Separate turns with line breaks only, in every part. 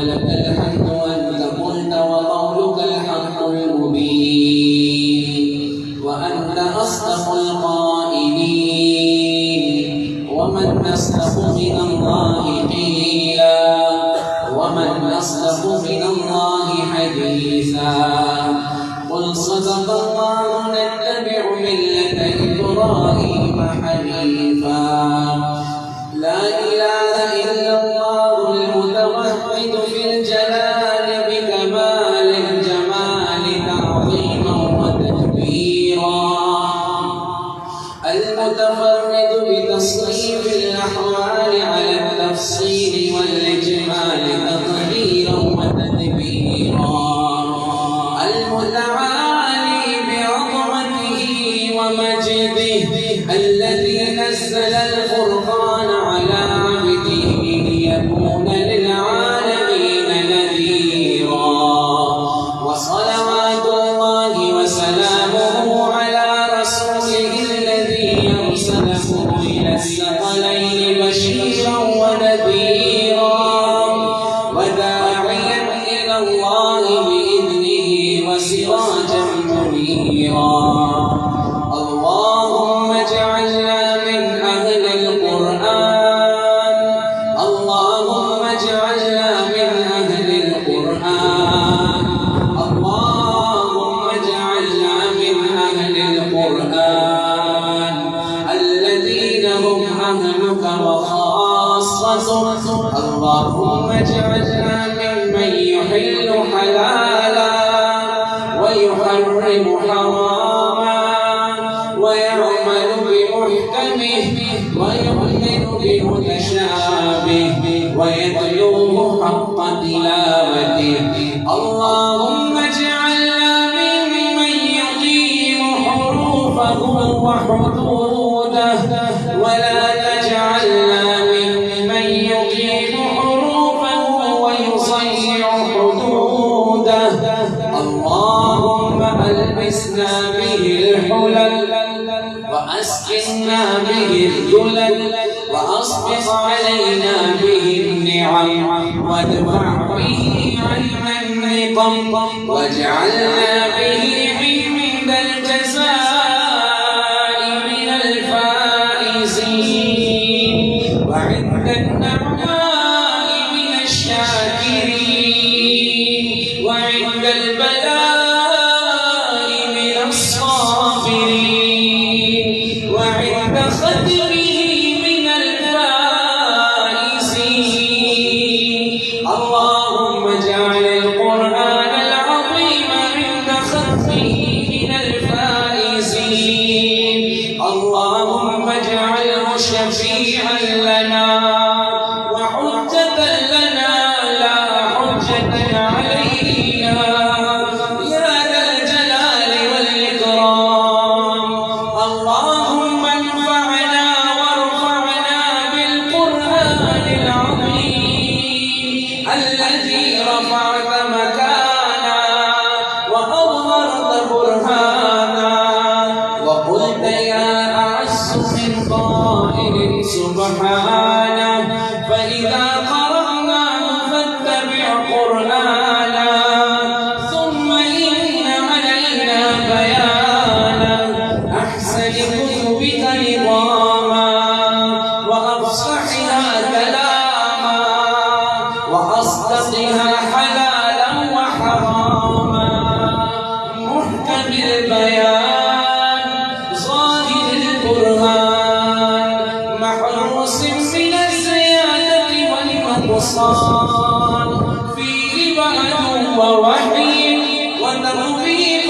ولك الحمد وأنت قلت وقولك الحق المبين وأنت أصدق القائلين ومن أصدق من الله قيلا ومن أصدق من الله حديثا قل صدق الله نتبع ملة إبراهيم حنيفا لا إله إلا الله المتوحد في الجلال بكمال الجمال تعظيما وتكبيرا المتفرد بتصريف الأحوال على التفصيل والإجمال تقديرا وتدبيرا المتعالي بعظمته ومجده الذي نزل الفرقان على عبده ليكون للعالمين نذيرا وصلوات الله وسلامه على رسوله الذي أرسله إلى الثقلين بشيرا ونذيرا وداعيا إلى الله بإذنه وسراجا منيرا اللهم اجعلنا من أهل القرآن اللهم اجعلنا من أهل القرآن اللهم اجعلنا من أهل القرآن الذين هم أهلك وخاصتك اللهم اجعلنا ممن يحل حلالا ويحرم حراما ويعمل بمحكمه ويؤمن بمتشابه ويتلوه حق تلاوته اللهم اجعلنا ممن يقيم حروفه وحدوده ولا تجعلنا ممن يقيم حروفه ويصيع حدوده اللهم ألبسنا به الحلل وأسكننا به الذلل وأسبغ علينا به النعم وادفع به عنا النقم واجعلنا به عند الجزاء من الفائزين وعند النعماء من الشاكرين وعند البلاء من الصابرين وعند خدره من الفائزين اللهم اجعل القرآن العظيم عند خدره من الفائزين اللهم اجعله شفيعا لنا وحجة لنا لا حجة علينا يا ذا الجلال والإكرام اللهم انفعنا وارفعنا بالقرآن العظيم الذي رفعت مكانا وأظهرت برهانا وقلت يا أعز من قائل سبحانه فإذا قرأناه فاتبع قرآنا ثم إن علينا بيانا أحسن كتبك نظاما وأفصحها كلاما وأصدقها حلالا وحراما محكم البيان ظاهر البرهان محروس من الزيادة والنقصان فيه بعد ووحي وتوفيق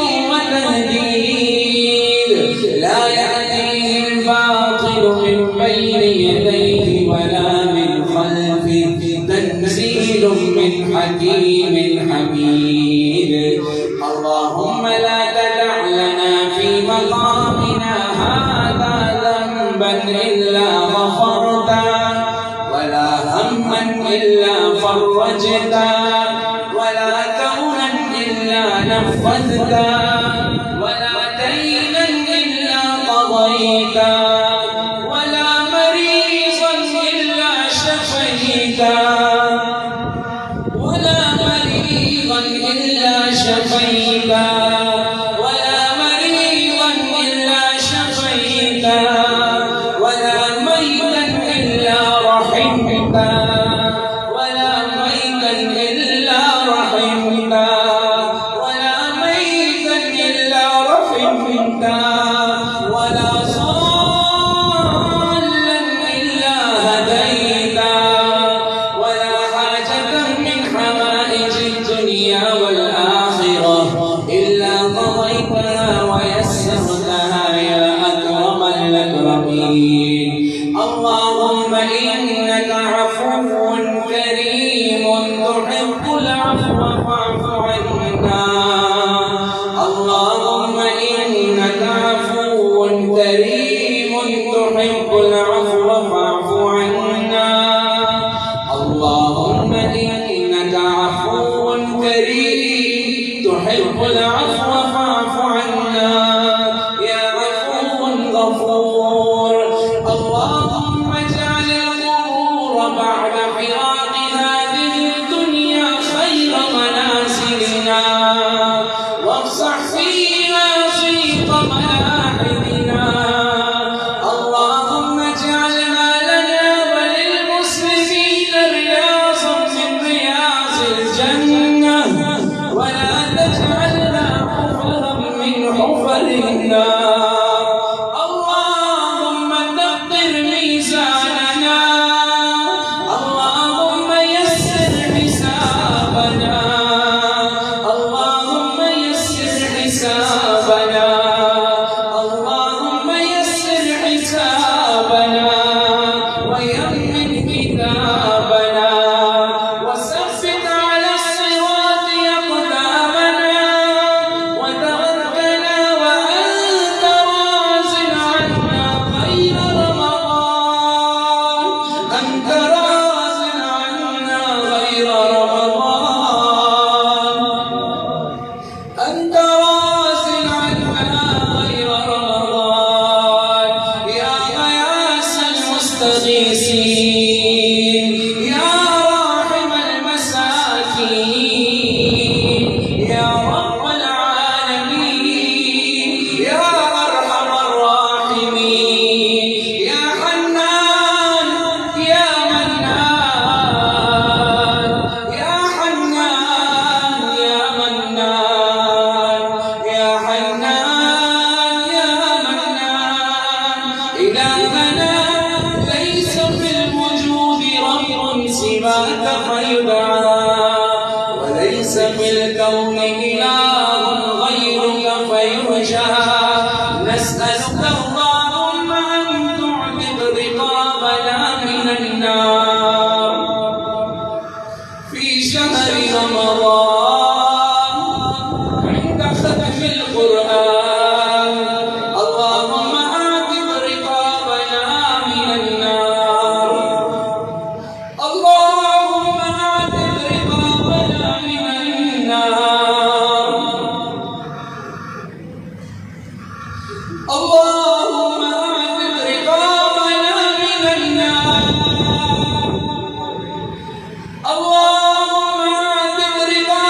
وتهديد لا يأتيه الباطل من بين يديه ولا من خلفه تنزيل من حكيم حميد اللهم لا تدع لنا في مقامنا هذا ذنبا إلا غفرته ولا هما إلا فرجته ولا كونا إلا نفذته ولا دينا إلا قضيته ولا مريضا إلا شفيته ولا والعفو فاعف عنا يا عفو غفور اللهم اجعل القبور بعد فراق هذه الدنيا خير منازلنا وافسح فيها صيق ملاحدنا اللهم اجعلها لنا وللمسلمين رياضا من رياض الجنة ولا تجعلنا حفرا من حفر النار اللهم دقر ميزاننا اللهم يسر حسابنا اللهم يسر حسابنا اللهم يسر حسابنا ويمن كتابنا وثبت على الصراط أقدامنا وتوكلنا وأنت راض عنا غير رمضان أنت راض عنا غير رمضان أنت راض عنا غير رمضان يا غياث المستغيثين يا راحم المساكين يا رب العالمين يا أرحم الراحمين يا حنان يا منان يا حنان يا منان يا حنان يا منان إلهنا ليس في الوجود رب سواك فيدعى وليس في الكون إله غيرك فيرجى نسألك اللهم أن تعتق رقابنا من النار في شهر رمضان عند ختم القرآن اللهم أعتق رقابنا من النار اللهم أعتق رقابنا من النار اللهم أعتق رقابنا من النار اللهم أعتق رقابنا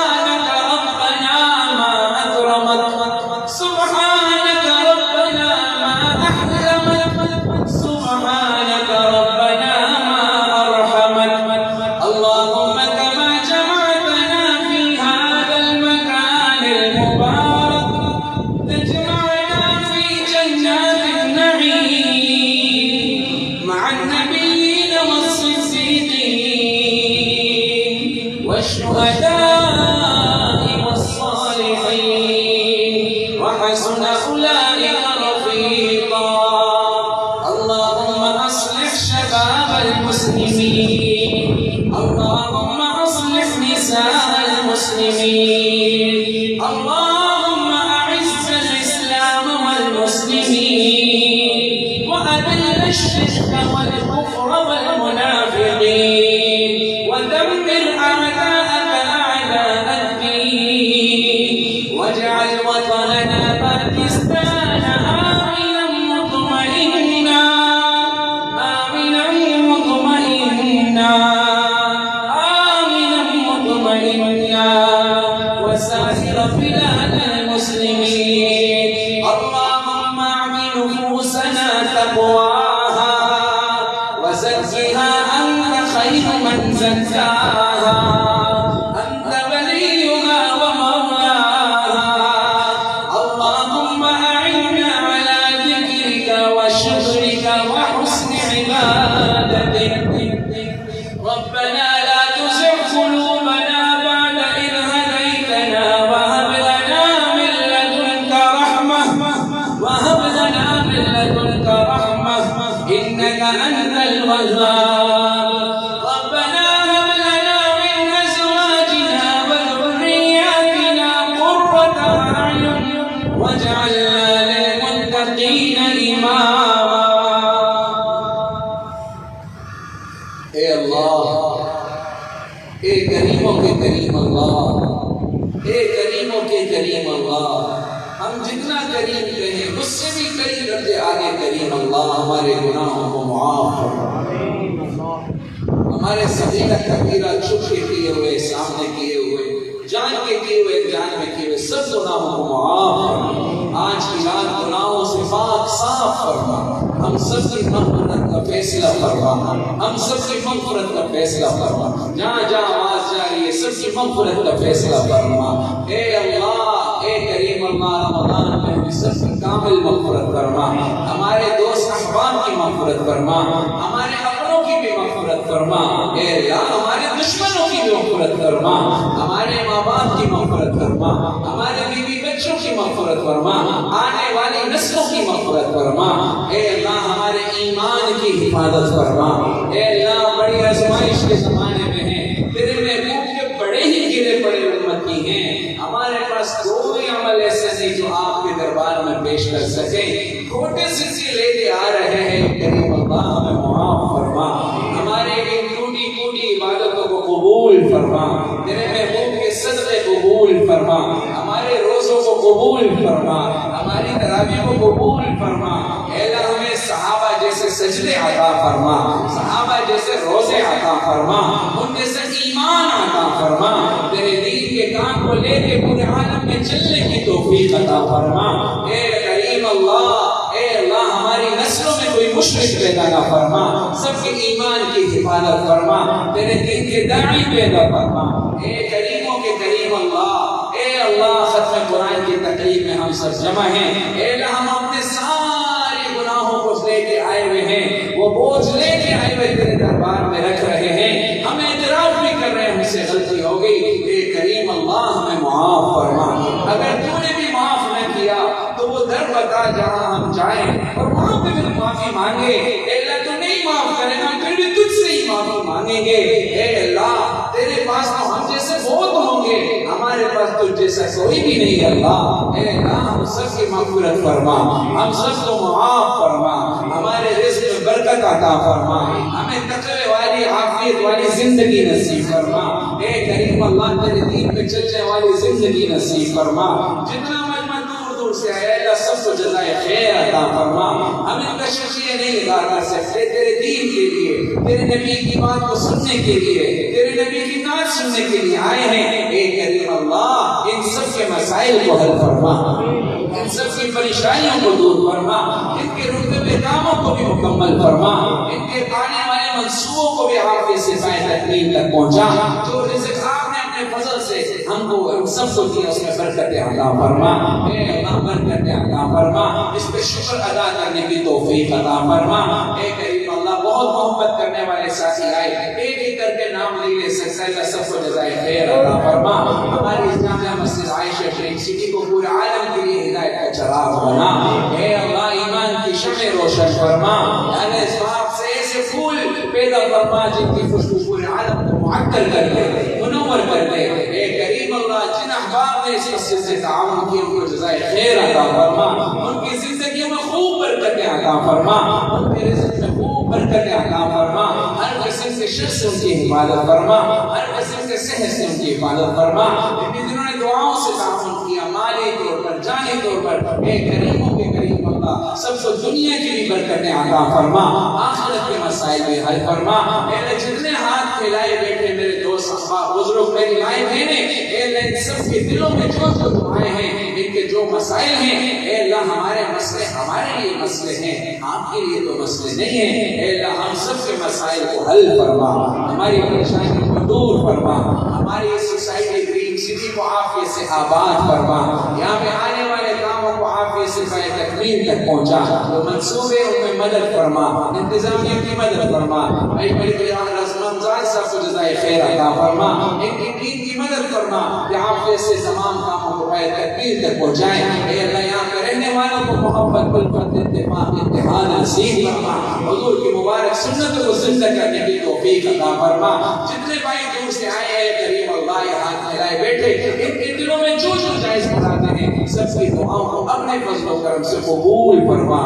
سبحانك ربنا ما أكرمك سبحانك ربنا ما أحلمك سبحانك ربنا ما أرحمك اللهم كما جمعتنا في هذا المكان المبارك تجمعنا في جنات النعيم مع النبيين والصديقين والشهداء والصالحين وحسن أولئك رفيقا اللهم أصلح شباب المسلمين اللهم أصلح نساء المسلمين اللهم أعز الإسلام والمسلمين وأذل الشرك والكفر والمنافقين ودمر أعداءك أعداء الدين واجعل وطننا باكستان آمنا مطمئنا آمنا مطمئنا آمنا مطمئنا وسائر بلاد المسلمين اللهم اعط نفوسنا تقواها وزكها أنت خير من زكاها أنت وليها ومولاها اللهم أعنا على ذكرك وشكرك وحسن عبادتك ربنا لا تزغ قلوبنا بعد إذ هديتنا وهب لنا من لدنك رحمة إنك أنت الوهاب ربنا هب لنا من أزواجنا وذرياتنا قرة أعين واجعلنا للمتقين إماما اے اللہ اے کریموں کے کریم اللہ اے کریموں کے کریم اللہ ہم جتنا کریم کہیں اس سے بھی کئی درجے آگے کریم اللہ ہمارے گناہوں کو معاف فرما ہمارے صغیرہ کبیرہ چھپ کے کیے ہوئے سامنے کیے ہوئے جان کے کیے ہوئے جان میں کیے ہوئے سب گناہوں کو معاف فرما آج کی رات گناہوں سے پاک صاف فرما ہم سب کی مغفرت کا فیصلہ فرما ہم سب کی مغفرت کا فیصلہ فرما جہاں جہاں آواز جا رہی ہے سب کی مغفرت کا فیصلہ فرما اے اللہ اے کریم اللہ رمضان میں ہمیں سب کی کامل مغفرت فرما ہمارے دوست احباب کی مغفرت فرما ہمارے اپنوں کی بھی مغفرت فرما اے اللہ ہمارے دشمنوں کی بھی مغفرت فرما ہمارے ماں باپ کی مغفرت فرما ہمارے بیوی بچوں کی مغفرت فرما آنے والی نسلوں کی مغفرت فرما اے اللہ ہمارے ایمان کی حفاظت فرما اے اللہ بڑی آزمائش کے زمانے میں ہیں تیرے محبوب کے بڑے ہی گرے پڑے امتی ہیں ہمارے پاس کوئی عمل ایسا نہیں جو آپ کے دربار میں پیش کر سکے کھوٹے سلسلے لے کے آ رہے ہیں کریم اللہ ہمیں معاف فرما ہمارے ان ٹوٹی ٹوٹی عبادتوں کو قبول فرما تیرے محبوب کے صدقے قبول فرما ہمارے روزوں کو قبول فرما ہماری تراویح کو قبول فرما اے اللہ ہمیں صحابہ جیسے سجدے عطا فرما صحابہ جیسے روزے عطا فرما ان جیسے ایمان عطا فرما تیرے دین کے کام کو لے کے پورے عالم میں چلنے کی توفیق عطا فرما اے کریم اللہ اے اللہ ہماری نسلوں میں کوئی مشرک پیدا نہ فرما سب کے ایمان کی حفاظت فرما تیرے دین کے داعی پیدا فرما اے کریموں کے کریم اللہ اے اللہ ختم قرآن کی تقریب میں ہم سب جمع ہیں اے اللہ ہم اپنے سارے گناہوں کو لے کے آئے ہوئے ہیں وہ بوجھ لے کے آئے ہوئے تیرے دربار میں رکھ رہے ہیں ہم اعتراف بھی کر رہے ہیں ہم سے غلطی ہو گئی اے کریم اللہ ہمیں معاف فرما اگر تو نے بھی معاف نہ کیا تو وہ در بتا جہاں ہم جائیں اور وہاں پہ بھی معافی مانگے اے اللہ تو نہیں معاف کرے گا پھر بھی تجھ سے ہی معافی مانگیں گے اے اللہ تیرے پاس تو ہم جیسے بہت ہوں گے ہمارے پاس تجھ جیسا کوئی بھی نہیں اللہ اے اللہ ہم سب کی مغفرت فرما ہم سب کو معاف فرما ہمارے رزق میں برکت عطا فرما ہمیں تقوی والی عافیت والی زندگی نصیب فرما اے کریم اللہ تیرے دین پہ چلنے والی زندگی نصیب فرما جتنا مجمع دور دور سے آیا اللہ سب کو جزائے خیر عطا فرما ہم ان کا شکریہ نہیں ادا کر سکتے تیرے دین کے لیے تیرے نبی کی بات کو سننے کے لیے تیرے نبی کی نعت سننے کے لیے آئے ہیں اے کریم اللہ مسائل کو حل فرما، ان سب کی پریشانیوں کو دور فرما، ان کے رتبے کاموں کو بھی مکمل فرما، ان کے آنے والے منصوبوں کو بھی آپ کے صفائے تکمیل تک پہنچا۔ جو رزق آپ نے اپنے فضل سے ہم کو ہم سب کو دیا اس میں برکت عطا فرما، اے اللہ برکت عطا فرما، اس پہ شکر ادا کرنے کی توفیق عطا فرما۔ اے کریم اللہ، بہت محبت کرنے والے ساتھی آئے، ایک ایک کر کے نام نہیں لے سکتا، اللہ سب کو جزائے خیر عطا فرما۔ ہماری اس جامعہ مسجد عائشہ شریف سٹی کو پورے عالم کے لیے ہدایت کا چراغ بنا۔ اے اللہ ایمان کی شمع روشن فرما، اللہ اس باپ سے ایسے پھول پیدا فرما جن کی خوشبو پورے عالم کو معطر کر دے، منور کر دے۔ اے کریم اللہ، جن احباب نے اس مسجد سے تعاون کیا ان کو جزائے خیر عطا فرما، ان کی زندگیوں میں خوب برکتیں عطا فرما، ان کے رزق میں خوب برکتیں عطا فرما، ہر قسم کے شر سے ان کی حفاظت فرما، ہر قسم کے صحت سے ان کی حفاظت فرما۔ جنہوں نے دعاؤں سے تعاون کیا مالی طور پر جانی طور پر، اے کریموں کے کریم اللہ، سب کو دنیا کی بھی برکتیں عطا فرما، آخرت کے مسائل بھی حل فرما۔ اے جتنے ہاتھ پھیلائے بیٹھے میرے دوست احباب بزرگ میری مائیں بہنیں، اے اللہ ان سب کے دلوں میں جو جو دعائیں ہیں، ان کے جو مسائل ہیں، اے اللہ ہمارے مسئلے ہمارے لیے مسئلے ہیں، آپ کے لیے تو مسئلے نہیں ہیں۔ اے اللہ ہم سب کے مسائل کو حل فرما، ہماری پریشانیوں کو دور فرما، ہماری سوسائٹی گرین سٹی کو عافیت سے آباد فرما، یہاں پہ آنے والے کاموں کو عافیت سے پائے تکمیل تک پہنچا، جو منصوبے ان میں مدد فرما، انتظامیہ کی مدد فرما۔ اے بڑے رمضان صاحب کو جزائے خیر عطا فرما، ان کی دین کی مدد فرما کہ عافیت سے تمام کاموں کو پائے تکمیل تک پہنچائیں۔ اے اللہ یہاں پہ رہنے والوں کو محبت الفت اتفاق اتحاد نصیب فرما، حضور کی مبارک سنتوں کو زندہ کرنے کی توفیق عطا فرما۔ جتنے بھائی دور سے آئے ہیں کریم اللہ یہ ہاتھ پھیلائے بیٹھے، ان کے دلوں میں جو جو جائز بناتے ہیں سب کی دعاؤں کو اپنے فضل و کرم سے قبول فرما،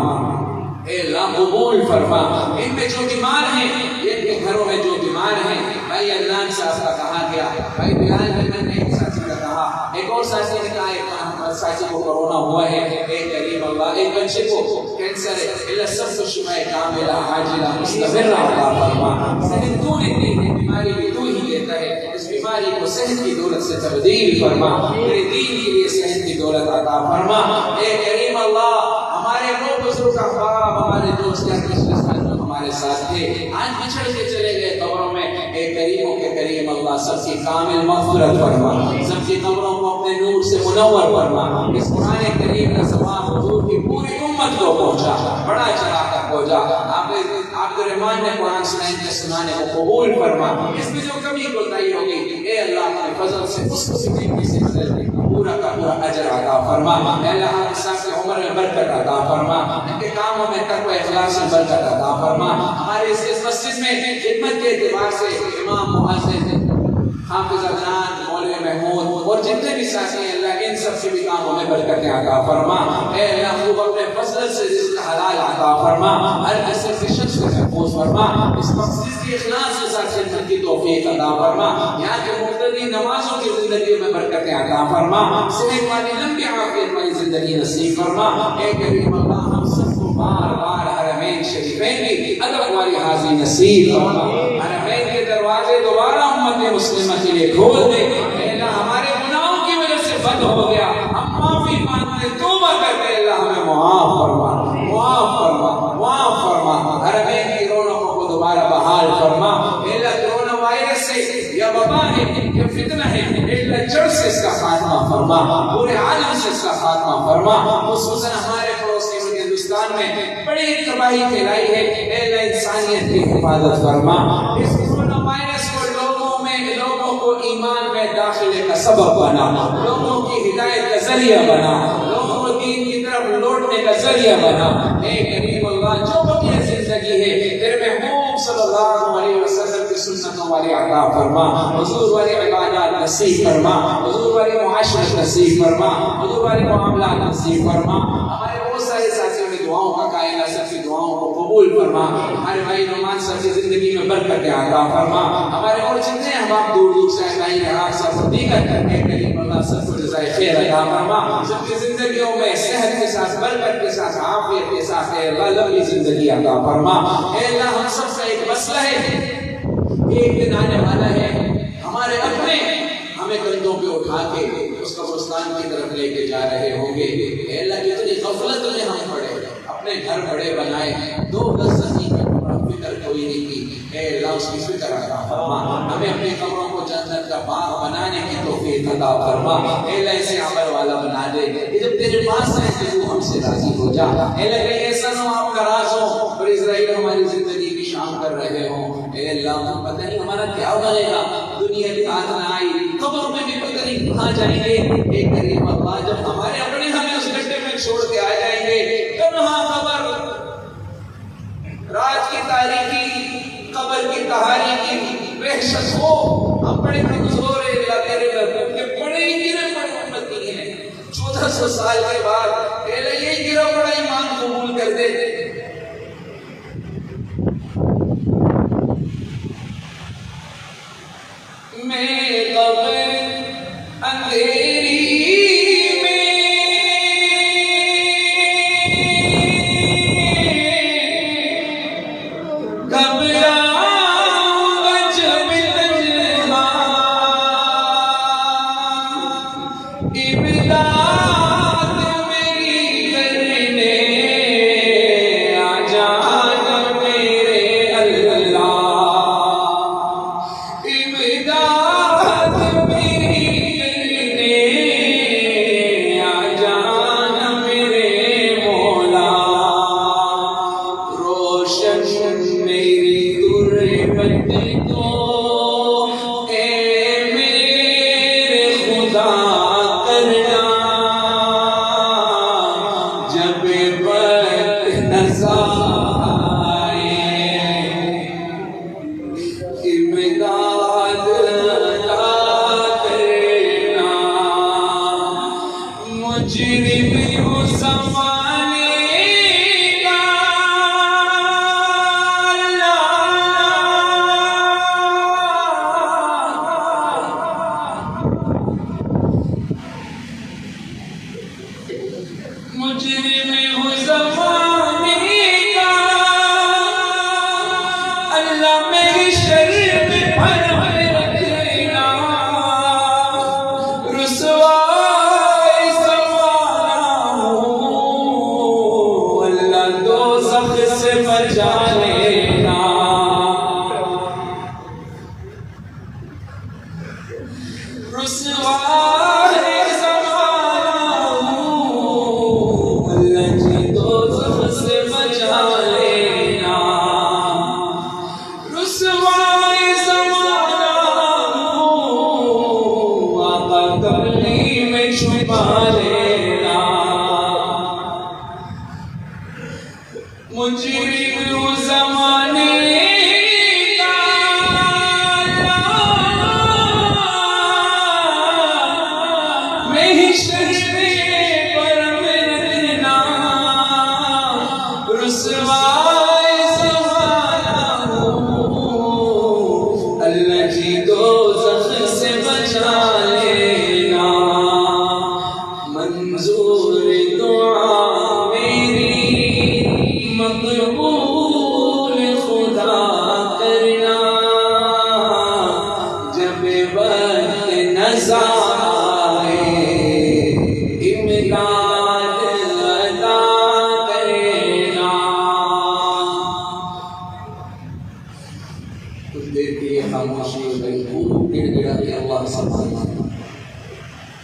اے اللہ قبول فرما۔ ان میں جو بیمار ہیں، ان کے گھروں میں جو بیمار ہیں، بھائی عدنان صاحب کا کہا گیا، بھائی بلال احمد نے ایک ساتھی کا کہا، ایک اور ساتھی نے کہا ایک ساتھی کو کورونا ہوا ہے، اے کریم اللہ ایک بچے کو کینسر ہے، اللہ سب کو شفا کاملہ عاجلہ مستمرہ عطا فرما۔ صحت تو نہیں دی ہے، بیماری بھی تو ہی دیتا ہے، اس بیماری کو صحت کی دولت سے تبدیل فرما، میرے دین کے لیے صحت کی دولت عطا فرما۔ اے کریم اللہ ہمارے وہ بزرگ احباب ہمارے دوست ہمارے ساتھ تھے، آج بچھڑ کے چلے گئے قبروں میں، اے کریموں کے کریم اللہ سب کی کامل مغفرت فرما، سب کی قبروں کو اپنے نور سے منور فرما، اس قرآن کریم کا ثواب حضور کی پوری امت کو پہنچا، بڑا چلا کر پہنچا۔ عبد الرحمن نے قرآن سنائیں کے سنانے کو قبول فرما، اس میں جو کمی کوتاہی ہو گئی اے اللہ اپنے فضل سے اس کو سکھینے سے بدل دے، پورا کا پورا اجر عطا فرما۔ اے اللہ آپ صاحب کی عمر میں برکت عطا فرما، ان کے کاموں میں تقوی اخلاص میں برکت عطا فرما۔ ہمارے اس مسجد میں خدمت کے اعتبار سے امام مؤذن حافظ عدنان مولوی محمود اور جتنے بھی ساتھی ہیں اللہ ان سب کے بھی کاموں میں برکت عطا فرما۔ اے اللہ خوب اپنے فضل سے رزق حلال عطا فرما، ہر قسم کے شخص کو محفوظ فرما، اس مسجد کی اخلاص کے ساتھ خدمت کی توفیق عطا فرما، یہاں کے مقتدی نمازوں کی زندگی میں برکت عطا فرما، صحت والی لمبی عافیت والی زندگی نصیب فرما۔ اے کریم اللہ ہم سب کو بار بار حرمین شریفین کی ادب والی حاضری نصیب فرما، حرمین کے دروازے دوبارہ امت مسلمہ کے لیے کھول دے۔ اے اللہ ہمارے گناہوں کی وجہ سے بند ہو گیا، ہم معافی مانگتے توبہ کرتے، اللہ ہمیں معاف فرما، معاف فرما، معاف فرما، حرمین کی رونقوں کو دوبارہ بحال فرما۔ اے اللہ کرونا وائرس سے یا وبا ہے یا فتنہ ہے، اے اللہ جڑ سے اس کا خاتمہ فرما، پورے عالم سے اس کا خاتمہ فرما، خصوصاً ہمارے پڑوسی ملک ہندوستان میں بڑی تباہی پھیلائی ہے، اے اللہ انسانیت کی حفاظت فرما، اس کرونا وائرس کو لوگوں کو ایمان میں داخلے کا سبب بنا، لوگوں کی ہدایت کا ذریعہ بنا، لوگوں کو دین کی طرف لوٹنے کا ذریعہ بنا۔ اے کریم اللہ جو بقیہ زندگی ہے تیرے محبوب صلی اللہ علیہ وسلم کی سنتوں والی عطا فرما، حضور والی عبادات نصیب فرما، حضور والی معاشرت نصیب فرما، حضور والی معاملات نصیب فرما۔ ہمارے بہت سارے ساتھیوں نے دعاؤں کا قائلہ، سب کی دعاؤں کو قبول فرما، ہمارے بھائی نعمان صاحب کی زندگی میں برکت عطا فرما، ہمارے اور جتنے احباب دور دور سے آئے عراق صاحب دیگر اے کریم اللہ سب کو جزائے خیر عطا فرما، سب کی زندگیوں میں صحت کے ساتھ برکت کے ساتھ عافیت کے ساتھ اے اللہ لمبی زندگی عطا فرما۔ اے اللہ ہم سب کا ایک مسئلہ ہے، ایک دن آنے والا ہے ہمارے اپنے ہمیں کندھوں پہ اٹھا اٹھا کے اس قبرستان کی طرف لے کے جا رہے ہوں گے. اے اللہ کتنی غفلت میں ہم پڑے, اپنے گھر بڑے بنائے, 2 گز زمین کا ٹکڑا فکر کوئی نہیں کی. اے اللہ اس کی فکر عطا فرما, ہمیں اپنی قبروں کو جنت کا باغ بنانے کی توفیق عطا فرما. اے اللہ اسے عمل والا بنا دے, یہ جب تیرے پاس ہے کہ تو ہم سے راضی ہو جا. اے اللہ کہیں ایسا نہ ہو آپ ناراض ہو اور اسرائیل ہماری زندگی کی شام کر رہے ہوں. اے اللہ ہم پتہ نہیں ہمارا کیا بنے گا, دنیا کی آت نہ آئی, قبر میں بھی پتہ نہیں کہاں جائیں گے. ایک کریم اللہ جب ہمارے اپنے ہمیں اس گڈھے میں چھوڑ کے آ جائیں گے, تنہا قبر, رات کی تاریکی, قبر کی تاریکی, وحشت ہو, ہم بڑے کمزور ہیں اللہ تیرے محبوب کے بڑے ہی گرے پڑے امتی ہیں. 1400 سال کے بعد اے اللہ یہ گرا پڑا ایمان قبول کر دے. میں قبر اندھیری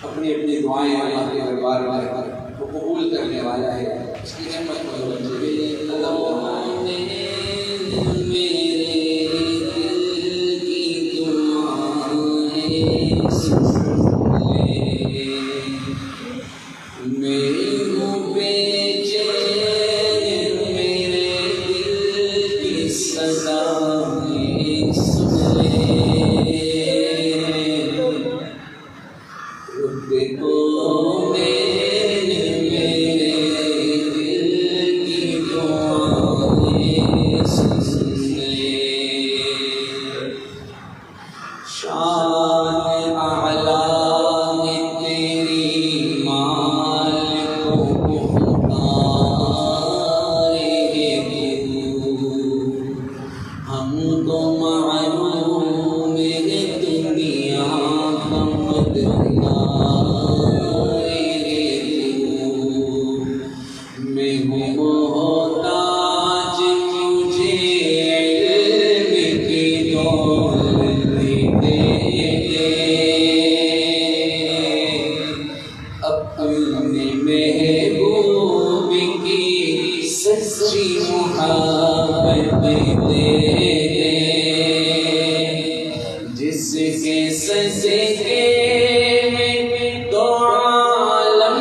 اپنی اپنی دعائیں اللہ کے دربار میں وہ قبول کرنے والا ہے. اس کی رحمت میں دنیا سچی محبت دے جس کے صدقے میں تو عالم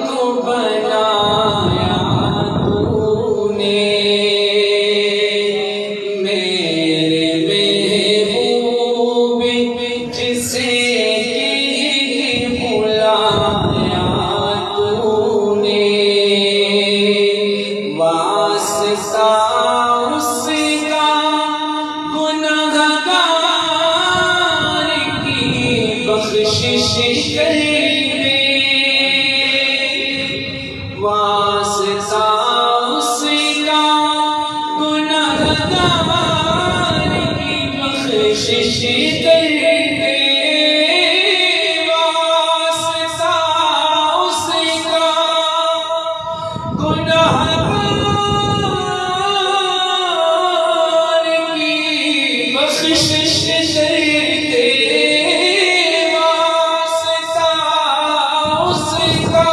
کو بنایا تو نے میرے محبوب جسے بلایا تو نے واسطہ اس کا گنہگار کی بخشش کر دے واسطہ اس کا گنہگار کی بخشش کر دے واسطہ اس کا گنہگار کی بخشش کر دے واسطہ اس کا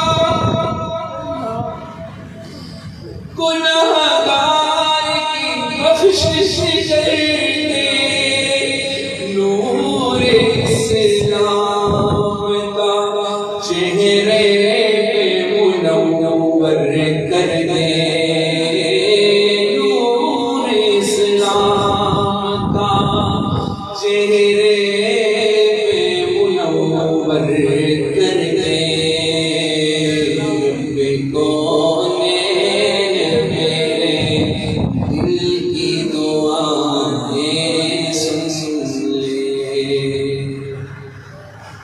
گنہگار کی بخشش کر دے نور اسلام کا چہرے پہ منور کر دے نور اسلام کا چہرے پہ منور کر دے رب کونین میرے دل کی دعائیں سن لے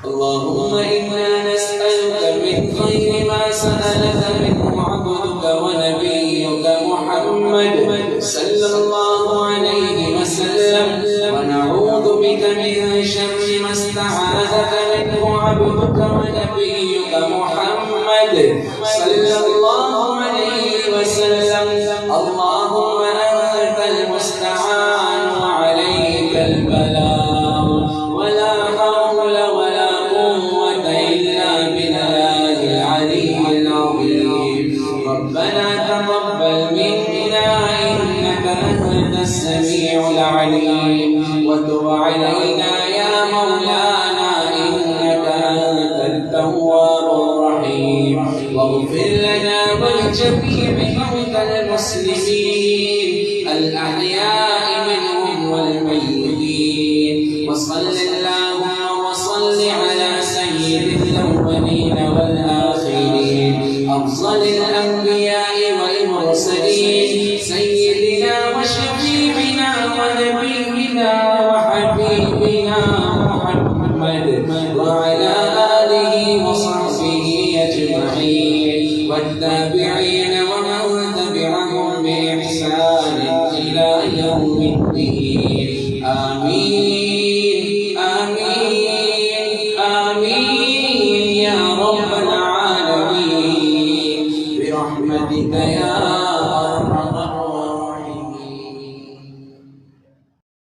اللهم إنا نسألك من خير ما سألك منه عبدك ونبيك محمد صلى الله عليه وسلم ونعوذ بك من شر ما استعاذك منه عبدك ونبيك محمد صلى الله عليه وسلم اللهم أنت المستعان وعليك البلاغ ولا حول ولا قوة إلا بالله العلي العظيم ربنا تقبل منا إنك أنت السميع العليم وتب علينا يا مولانا إنك أنت التواب الرحيم واغفر لنا ولجميع موتى المسلمين الأحياء منهم والميتين وصل اللهم وصل على سيد الأولين والآخرين أفضل الأنبياء والمرسلين سيدنا وشفيعنا ونبينا وحبيبنا محمد وعلى آله وصحبه أجمعين والتابعين ومن تبعهم بإحسان إلى يوم الدين آمين آمين آمين يا رب العالمين برحمتك يا